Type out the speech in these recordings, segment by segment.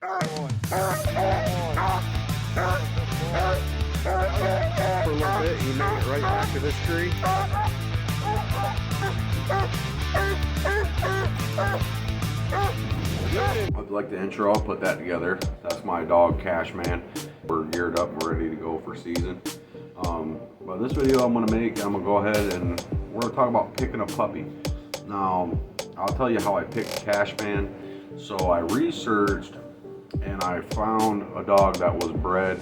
For a little bit, he made it right back to this tree. I'd like the intro, I'll put that together. That's my dog, Cash Man. We're geared up, we're ready to go for season. But this video I'm gonna make, I'm gonna go ahead and we're gonna talk about picking a puppy. Now, I'll tell you how I picked Cash Man. So I researched and I found a dog that was bred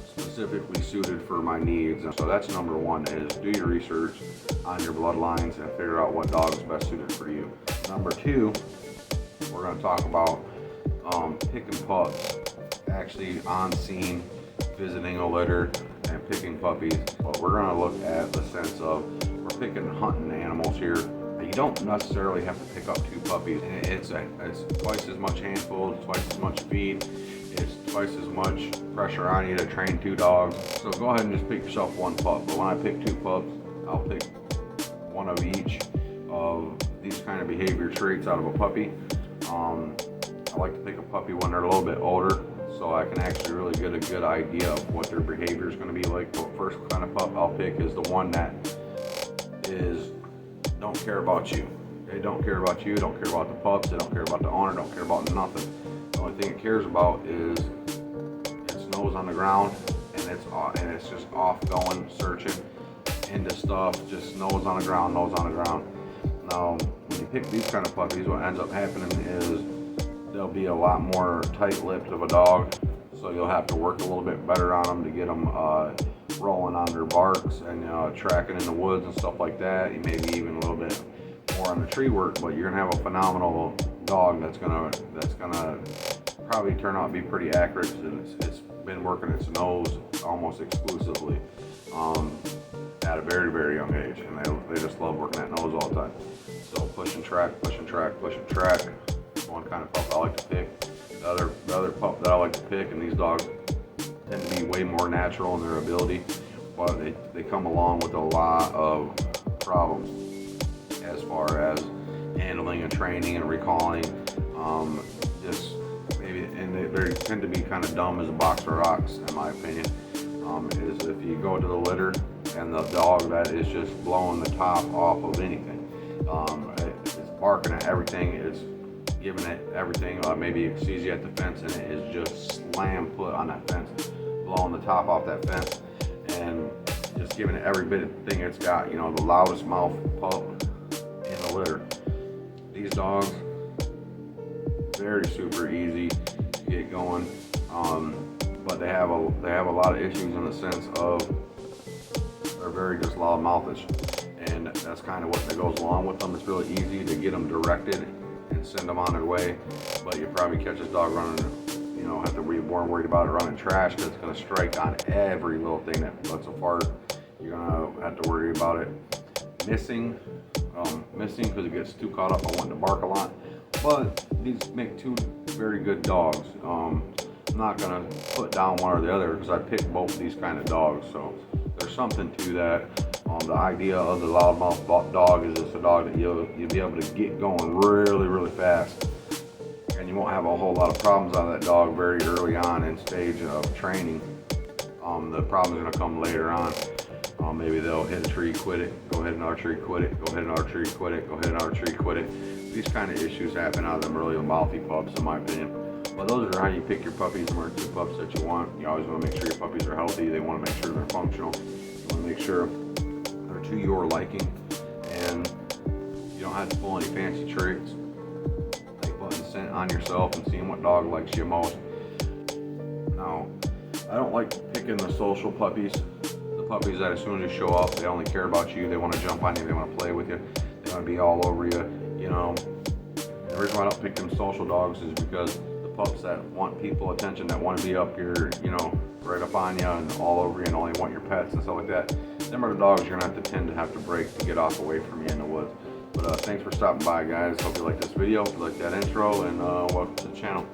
specifically suited for my needs. And so that's number one, is do your research on your bloodlines and figure out what dog is best suited for you. Number two, we're going to talk about picking pups, actually on scene, visiting a litter and picking puppies. But we're going to look at the sense of we're picking hunting animals here. You don't necessarily have to pick up two puppies. It's twice as much handful, twice as much feed, it's twice as much pressure on you to train two dogs. So go ahead and just pick yourself one pup. But when I pick two pups, I'll pick one of each of these kind of behavior traits out of a puppy. I like to pick a puppy when they're a little bit older, so I can actually really get a good idea of what their behavior is going to be like. The first kind of pup I'll pick is the one that don't care about you. They don't care about you, don't care about the pups, they don't care about the owner, don't care about nothing. The only thing it cares about is its nose on the ground, and it's just off going, searching into stuff, just nose on the ground, nose on the ground. Now, when you pick these kind of puppies, what ends up happening is they'll be a lot more tight-lipped of a dog, so you'll have to work a little bit better on them to get them rolling on their barks and tracking in the woods and stuff like that. You maybe even a little bit more on the tree work, but you're gonna have a phenomenal dog that's gonna probably turn out to be pretty accurate. It's been working its nose almost exclusively at a very, very young age, and they just love working that nose all the time. So push and track, push and track, push and track. One kind of pup I like to pick. The other pup that I like to pick, and these dogs tend to be way more natural in their ability, but they come along with a lot of problems as far as handling and training and recalling. Just maybe, and they tend to be kind of dumb as a box of rocks, in my opinion. Is if you go to the litter and the dog that is just blowing the top off of anything, it's barking at everything, it's giving it everything. Maybe it sees you at the fence and it is just slam put on that fence, blowing the top off that fence, and just giving it every bit of thing it's got. You know, the loudest mouth pup in the litter. These dogs, very super easy to get going, but they have a lot of issues in the sense of they're very just loud mouthish, and that's kind of what goes along with them. It's really easy to get them directed and send them on their way, but you probably catch this dog running, have to be more worried about it running trash, because it's going to strike on every little thing that looks a fart. You're going to have to worry about it missing because it gets too caught up on wanting to bark a lot. But these make two very good dogs. I'm not going to put down one or the other, because I picked both these kind of dogs, so there's something to that. The idea of the loudmouth dog is it's a dog that you'll be able to get going really, really fast, and you won't have a whole lot of problems out of that dog very early on in stage of training. The problems are going to come later on. Maybe they'll hit a tree, quit it, go hit another tree, quit it, go hit another tree, quit it, go hit another tree, quit it. These kind of issues happen out of them really mouthy pups, in my opinion. But those are how you pick your puppies and where two pups that you want. You always want to make sure your puppies are healthy. They want to make sure they're functional. You want to make sure they're to your liking, and you don't have to pull any fancy tricks like putting scent on yourself and seeing what dog likes you most. Now, I don't like picking the social puppies, the puppies that as soon as you show up, they only care about you, they want to jump on you, they want to play with you, they want to be all over you. The reason why I don't pick them social dogs is because the pups that want people attention, that want to be up here, right up on you and all over you and only want your pets and stuff like that, them are the dogs you're going to have to break to get off away from you in the woods. But thanks for stopping by, guys. Hope you like this video. If you like that intro, and welcome to the channel.